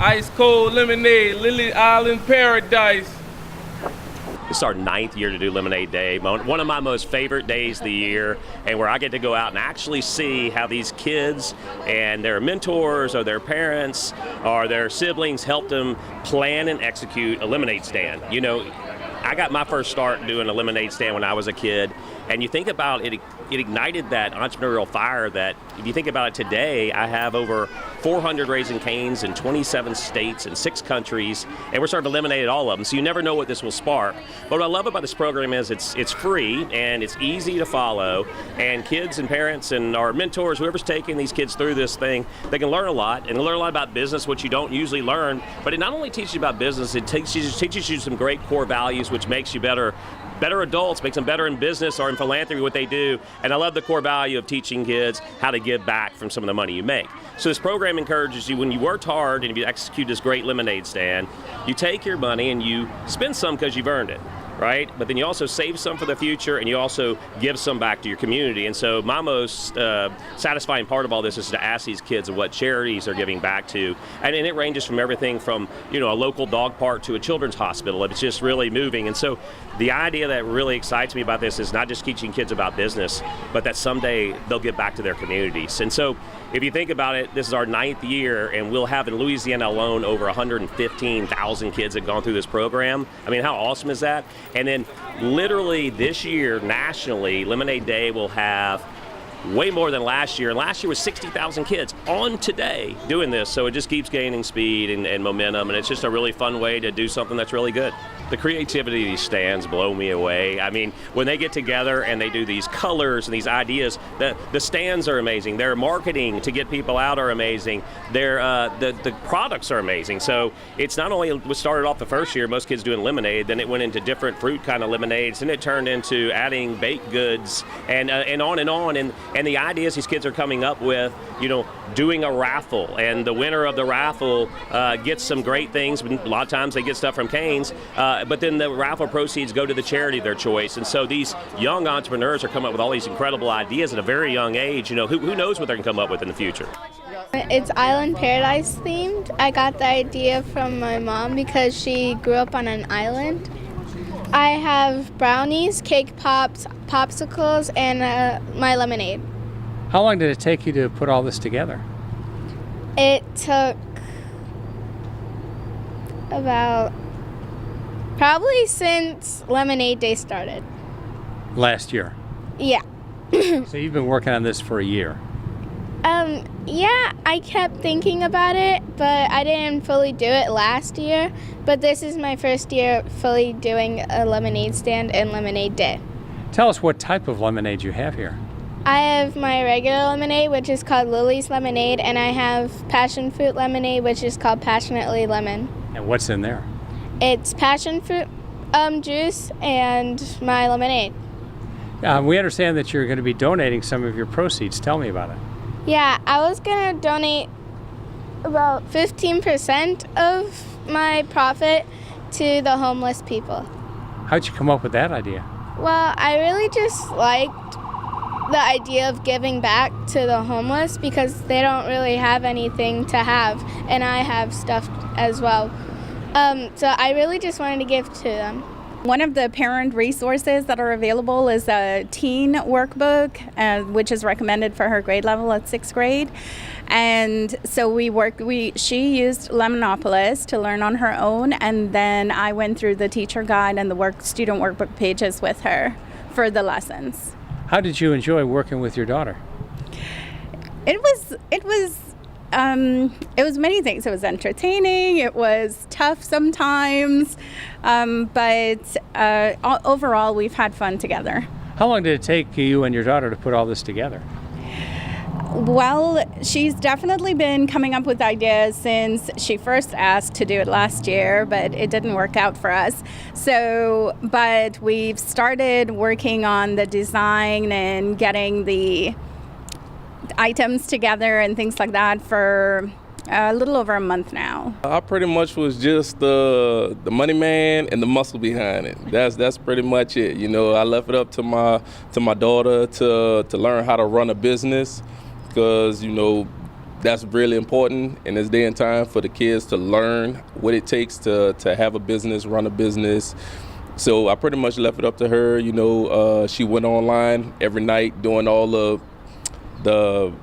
Ice cold lemonade, Lily Island Paradise. It's our 9th year to do Lemonade Day, one of my most favorite days of the year, and where I get to go out and actually see how these kids and their mentors or their parents or their siblings help them plan and execute a lemonade stand. You know, I got my first start doing a lemonade stand when I was a kid, and you think about it, it ignited that entrepreneurial fire that, if you think about it today, I have over 400 Raising Cane's in 27 states and 6 countries, and we're starting to eliminate all of them, so you never know what this will spark. But what I love about this program is it's free and it's easy to follow, and kids and parents and our mentors, whoever's taking these kids through this thing, they can learn a lot, and learn a lot about business, which you don't usually learn. But it not only teaches you about business, it teaches you some great core values, which makes you better adults, makes them better in business or in philanthropy, what they do. And I love the core value of teaching kids how to give back from some of the money you make. So this program encourages you, when you worked hard and you execute this great lemonade stand, you take your money and you spend some because you've earned it, right? But then you also save some for the future, and you also give some back to your community. And so my most satisfying part of all this is to ask these kids what charities they're giving back to. And it ranges from everything from, you know, a local dog park to a children's hospital. It's just really moving. And so the idea that really excites me about this is not just teaching kids about business, but that someday they'll give back to their communities. And so if you think about it, this is our 9th year, and we'll have in Louisiana alone over 115,000 kids that have gone through this program. I mean, how awesome is that? And then literally this year, nationally, Lemonade Day will have way more than last year. And last year was 60,000 kids on today doing this. So it just keeps gaining speed and momentum. And it's just a really fun way to do something that's really good. The creativity of these stands blow me away. I mean, when they get together and they do these colors and these ideas, the stands are amazing. Their marketing to get people out are amazing. The products are amazing. So it's not only we started off the first year, most kids doing lemonade, then it went into different fruit kind of lemonades, and it turned into adding baked goods and on and on. And the ideas these kids are coming up with, you know, doing a raffle, and the winner of the raffle gets some great things. A lot of times they get stuff from Cane's. But then the raffle proceeds go to the charity of their choice. And so these young entrepreneurs are coming up with all these incredible ideas at a very young age. You know, who knows what they're going to come up with in the future? It's Island Paradise themed. I got the idea from my mom because she grew up on an island. I have brownies, cake pops, popsicles, and my lemonade. How long did it take you to put all this together? It took about probably since Lemonade Day started. Last year? Yeah. So you've been working on this for a year? Yeah, I kept thinking about it, but I didn't fully do it last year. But this is my first year fully doing a lemonade stand and Lemonade Day. Tell us what type of lemonade you have here. I have my regular lemonade, which is called Lily's Lemonade, and I have passion fruit lemonade, which is called Passionately Lemon. And what's in there? It's passion fruit juice and my lemonade. We understand that you're going to be donating some of your proceeds. Tell me about it. Yeah, I was going to donate about 15% of my profit to the homeless people. How'd you come up with that idea? Well, I really just liked the idea of giving back to the homeless because they don't really have anything to have, and I have stuff as well. So I really just wanted to give to them. One of the parent resources that are available is a teen workbook, which is recommended for her grade level at 6th grade. And so she used Lemonopolis to learn on her own, and then I went through the teacher guide and the student workbook pages with her for the lessons. How did you enjoy working with your daughter? It was many things. It was entertaining, it was tough sometimes, but overall we've had fun together. How long did it take you and your daughter to put all this together? Well, she's definitely been coming up with ideas since she first asked to do it last year, but it didn't work out for us. But we've started working on the design and getting the items together and things like that for a little over a month now. I pretty much was just the money man and the muscle behind it. That's pretty much it. You know, I left it up to my daughter to learn how to run a business, because, you know, that's really important in this day and time for the kids to learn what it takes to have a business, run a business. So I pretty much left it up to her. She went online every night doing all of the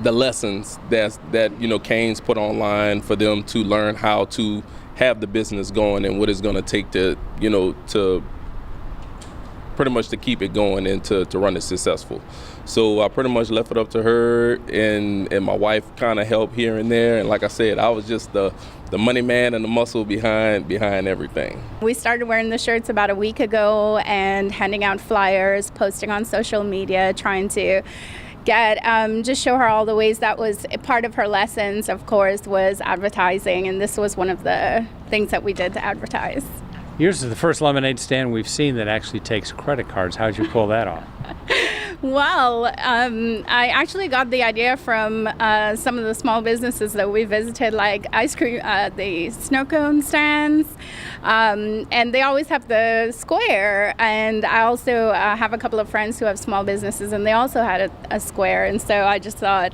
lessons that Cane's put online for them to learn how to have the business going and what it's going to take to pretty much to keep it going and to run it successful. So I pretty much left it up to her, and my wife kind of helped here and there. And like I said, I was just the money man and the muscle behind everything. We started wearing the shirts about a week ago and handing out flyers, posting on social media, trying to get just show her all the ways. That was part of her lessons, of course, was advertising, and this was one of the things that we did to advertise. Yours is the first lemonade stand we've seen that actually takes credit cards. How'd you pull that off? Well, I actually got the idea from some of the small businesses that we visited, like ice cream, the snow cone stands, and they always have the square. And I also have a couple of friends who have small businesses, and they also had a square. And so I just thought,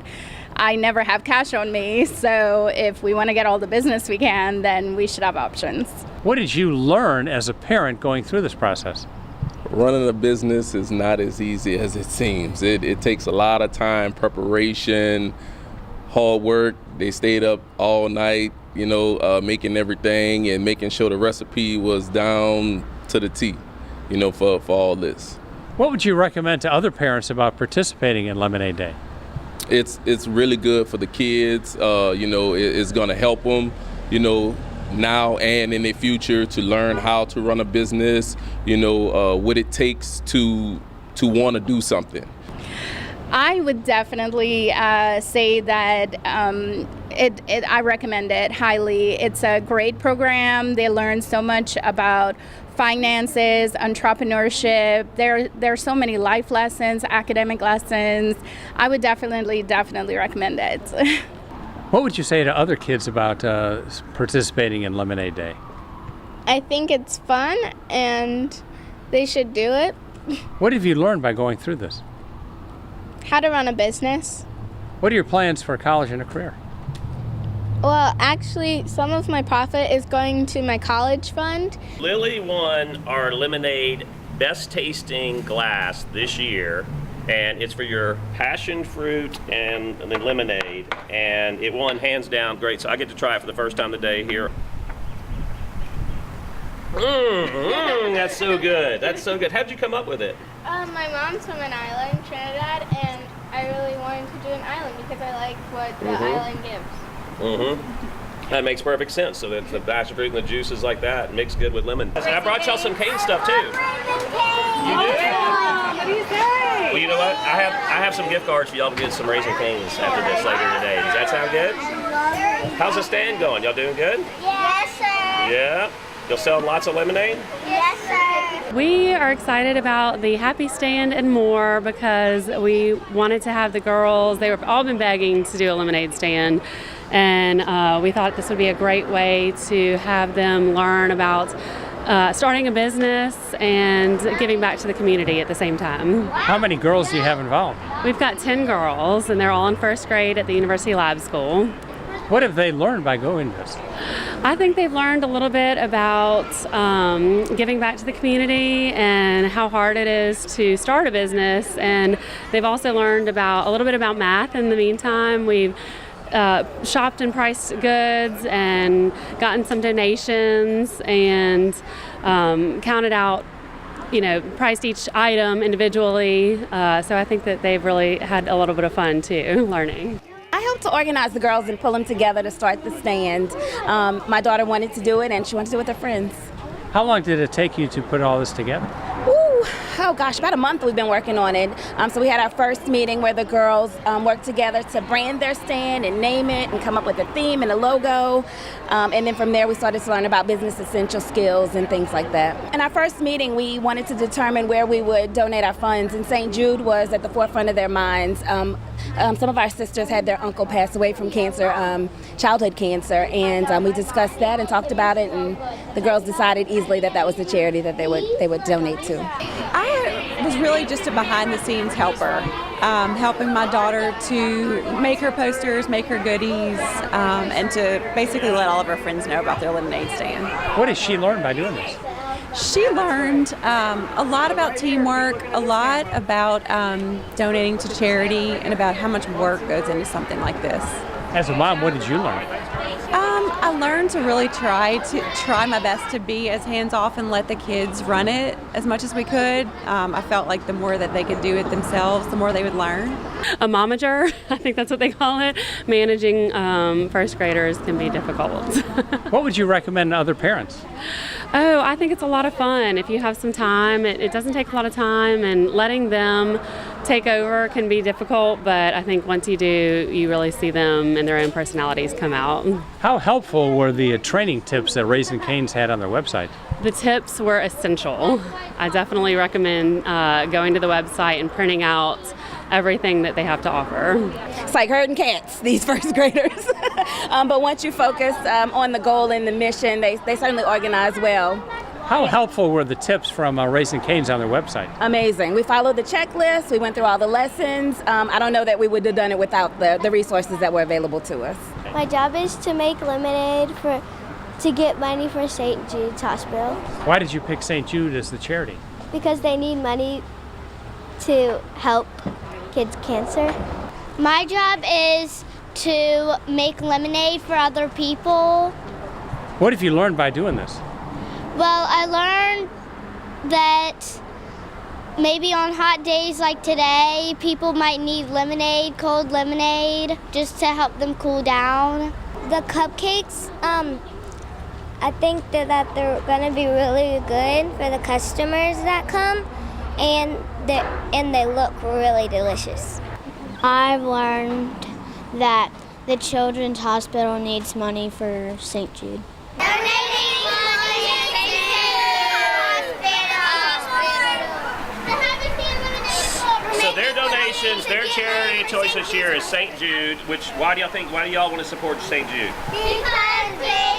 I never have cash on me, so if we want to get all the business we can, then we should have options. What did you learn as a parent going through this process? Running a business is not as easy as it seems. It takes a lot of time, preparation, hard work. They stayed up all night, making everything and making sure the recipe was down to the T, for all this. What would you recommend to other parents about participating in Lemonade Day? It's really good for the kids. It's going to help them, now and in the future to learn how to run a business, what it takes to want to do something. I would definitely say that I recommend it highly. It's a great program. They learn so much about finances, entrepreneurship. There are so many life lessons, academic lessons. I would definitely recommend it. What would you say to other kids about participating in Lemonade Day? I think it's fun and they should do it. What have you learned by going through this? How to run a business. What are your plans for college and a career? Well, actually, some of my profit is going to my college fund. Lily won our lemonade best tasting glass this year, and it's for your passion fruit and the lemonade, and it won hands down great. So I get to try it for the first time today here. That's so good. That's so good. How'd you come up with it? My mom's from an island, Trinidad, and I really wanted to do an island because I like what the island gives. That makes perfect sense. So that the passion fruit and the juices like that mix good with lemon. And I brought y'all some cane stuff too. You do? What do you say? Well, you know what? I have some gift cards for y'all to get some Raising Cane's after this later today. Does that sound good? How's the stand going? Y'all doing good? Yes, sir. Yeah. You'll sell lots of lemonade? Yes, sir. We are excited about the Happy Stand and more because we wanted to have the girls, they were all been begging to do a lemonade stand, and we thought this would be a great way to have them learn about starting a business and giving back to the community at the same time. How many girls do you have involved? We've got 10 girls, and they're all in first grade at the University Lab School. What have they learned by going to this? I think they've learned a little bit about giving back to the community and how hard it is to start a business, and they've also learned a little bit about math in the meantime. We've shopped and priced goods and gotten some donations and counted out, priced each item individually. So I think that they've really had a little bit of fun too, learning. I helped to organize the girls and pull them together to start the stand. My daughter wanted to do it, and she wanted to do it with her friends. How long did it take you to put all this together? Oh gosh, about a month we've been working on it. So we had our first meeting where the girls worked together to brand their stand and name it and come up with a theme and a logo. And then from there we started to learn about business essential skills and things like that. In our first meeting we wanted to determine where we would donate our funds, and St. Jude was at the forefront of their minds. Some of our sisters had their uncle pass away from cancer, childhood cancer, and we discussed that and talked about it, and the girls decided easily that that was the charity that they would donate to. I was really just a behind-the-scenes helper, helping my daughter to make her posters, make her goodies, and to basically let all of her friends know about their lemonade stand. What did she learn by doing this? She learned a lot about teamwork, a lot about donating to charity, and about how much work goes into something like this. As a mom, what did you learn? I learned to really try my best to be as hands-off and let the kids run it as much as we could. I felt like the more that they could do it themselves, the more they would learn. A momager, I think that's what they call it. Managing first graders can be difficult. What would you recommend to other parents? Oh, I think it's a lot of fun. If you have some time, it doesn't take a lot of time, and letting them take over can be difficult, but I think once you do, you really see them and their own personalities come out. How helpful were the training tips that Raising Cane's had on their website? The tips were essential. I definitely recommend going to the website and printing out everything that they have to offer. It's like herding cats, these first graders. But once you focus on the goal and the mission, they certainly organize well. How helpful were the tips from Raising Cane's on their website? Amazing. We followed the checklist. We went through all the lessons. I don't know that we would have done it without the resources that were available to us. My job is to make lemonade to get money for St. Jude's Hospital Why did you pick St. Jude as the charity? because they need money to help kids with cancer. My job is to make lemonade for other people. What have you learned by doing this? Well, I learned that maybe on hot days like today, people might need lemonade, cold lemonade, just to help them cool down. The cupcakes, I think that they're gonna be really good for the customers that come, and they look really delicious. I've learned that the Children's Hospital needs money for St. Jude. So their donations, their charity choice this year is St. Jude. Why do y'all want to support St. Jude? Because they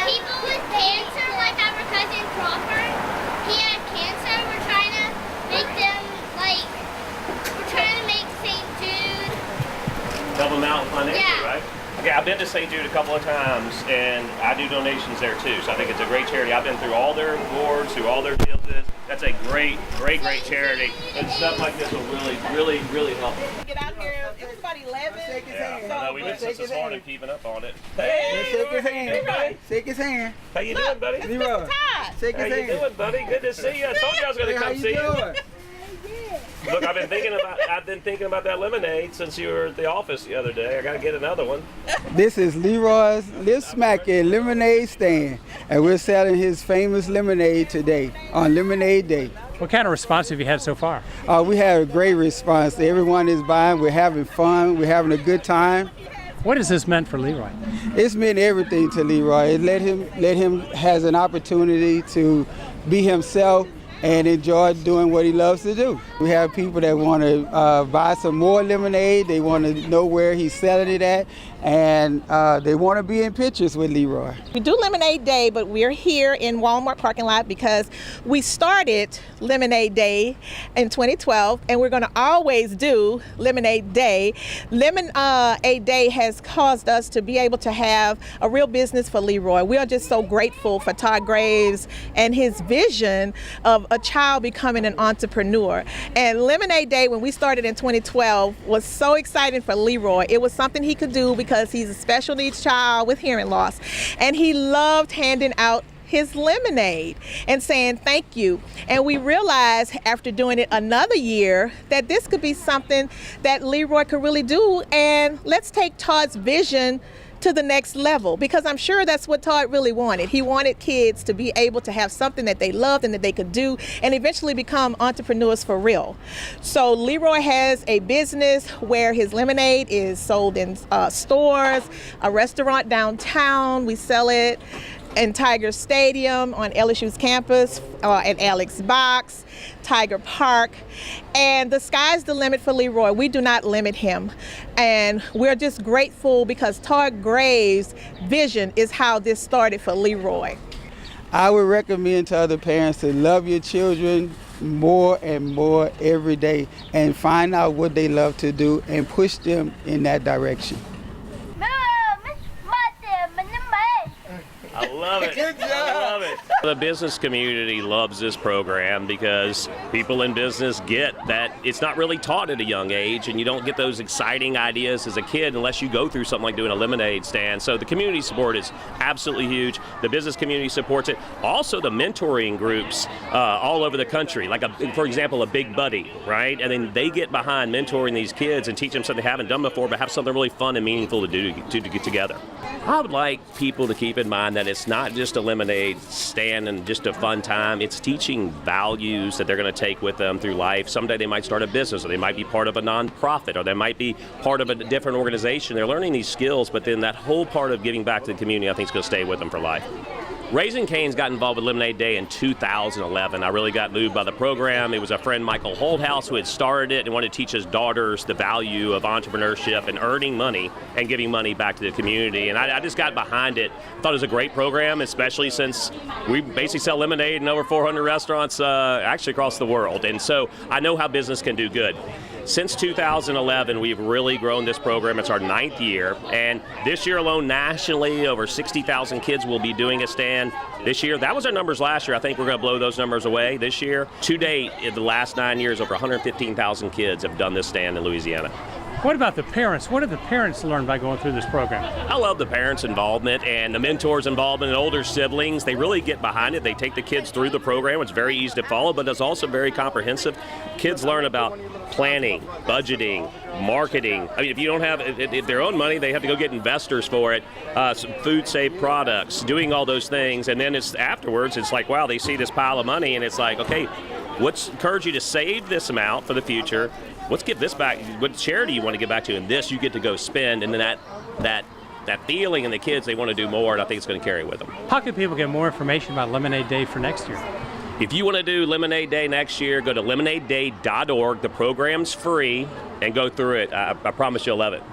people with cancer, like our cousin Crawford, he had cancer. We're trying to make St. Jude. Help them out financially, Yeah. right? Okay, I've been to St. Jude a couple of times, and I do donations there too. So I think it's a great charity. I've been through all their boards, through all their deals. That's a great charity, and stuff like this will really help. Get out here, it's about 11. Yeah, we've been since this morning keeping up on it. Hey, Shake his hand. Leroy. Shake his hand. How you doing, buddy? It's Leroy. Mr. Todd. Shake How his you hand. doing, buddy? Good to see you. I told you I was going to Hey, how come see you you. doing? Look, I've been thinking about that lemonade since you were at the office the other day. I got to get another one. This is Leroy's Lip Smackin' Lemonade Stand, and we're selling his famous lemonade today on Lemonade Day. What kind of response have you had so far? We had a great response. Everyone is buying. We're having fun. We're having a good time. What has this meant for Leroy? It's meant everything to Leroy. It let him has an opportunity to be himself and enjoy doing what he loves to do. We have people that want to buy some more lemonade. They want to know where he's selling it at, and they want to be in pictures with Leroy. We do Lemonade Day, but we're here in Walmart parking lot because we started Lemonade Day in 2012, and we're going to always do Lemonade Day. Lemonade Day has caused us to be able to have a real business for Leroy. We are just so grateful for Todd Graves and his vision of a child becoming an entrepreneur. And Lemonade Day, when we started in 2012, was so exciting for Leroy. It was something he could do because he's a special needs child with hearing loss, and he loved handing out his lemonade and saying thank you. And we realized after doing it another year that this could be something that Leroy could really do, and let's take Todd's vision to the next level, because I'm sure that's what Todd really wanted. He wanted kids to be able to have something that they loved and that they could do and eventually become entrepreneurs for real. So Leroy has a business where his lemonade is sold in stores, a restaurant downtown. We sell it in Tiger Stadium on LSU's campus, at Alex Box, Tiger Park, and the sky's the limit for Leroy. We do not limit him, and we're just grateful because Todd Graves' vision is how this started for Leroy. I would recommend to other parents to love your children more and more every day and find out what they love to do and push them in that direction. I love it. Good job. I love it. The business community loves this program because people in business get that it's not really taught at a young age, and you don't get those exciting ideas as a kid unless you go through something like doing a lemonade stand. So the community support is absolutely huge. The business community supports it. Also, the mentoring groups all over the country, like, for example, a Big Buddy, right? And then they get behind mentoring these kids and teach them something they haven't done before, but have something really fun and meaningful to do to get together. I would like people to keep in mind that it's not just a lemonade stand and just a fun time. It's teaching values that they're going to take with them through life. Someday they might start a business, or they might be part of a nonprofit, or they might be part of a different organization. They're learning these skills, but then that whole part of giving back to the community, I think, is going to stay with them for life. Raising Cane's got involved with Lemonade Day in 2011. I really got moved by the program. It was a friend, Michael Holdhouse, who had started it and wanted to teach his daughters the value of entrepreneurship and earning money and giving money back to the community. And I just got behind it. Thought it was a great program, especially since we basically sell lemonade in over 400 restaurants actually across the world. And so I know how business can do good. Since 2011, we've really grown this program. It's our 9th year, and this year alone, nationally, over 60,000 kids will be doing a stand this year. That was our numbers last year. I think we're going to blow those numbers away this year. To date, in the last 9 years, over 115,000 kids have done this stand in Louisiana. What about the parents? What did the parents learn by going through this program? I love the parents' involvement and the mentors' involvement and older siblings. They really get behind it. They take the kids through the program. It's very easy to follow, but it's also very comprehensive. Kids learn about planning, budgeting, marketing. I mean, if you don't have if their own money, they have to go get investors for it. Some food-safe products, doing all those things. And then it's afterwards, it's like, wow, they see this pile of money, and it's like, okay, what's encourage you to save this amount for the future? Let's give this back. What charity you want to give back to, and this you get to go spend, and then that feeling in the kids, they want to do more, and I think it's going to carry with them. How can people get more information about Lemonade Day for next year? If you want to do Lemonade Day next year, go to lemonadeday.org. The program's free, and go through it. I promise you'll love it.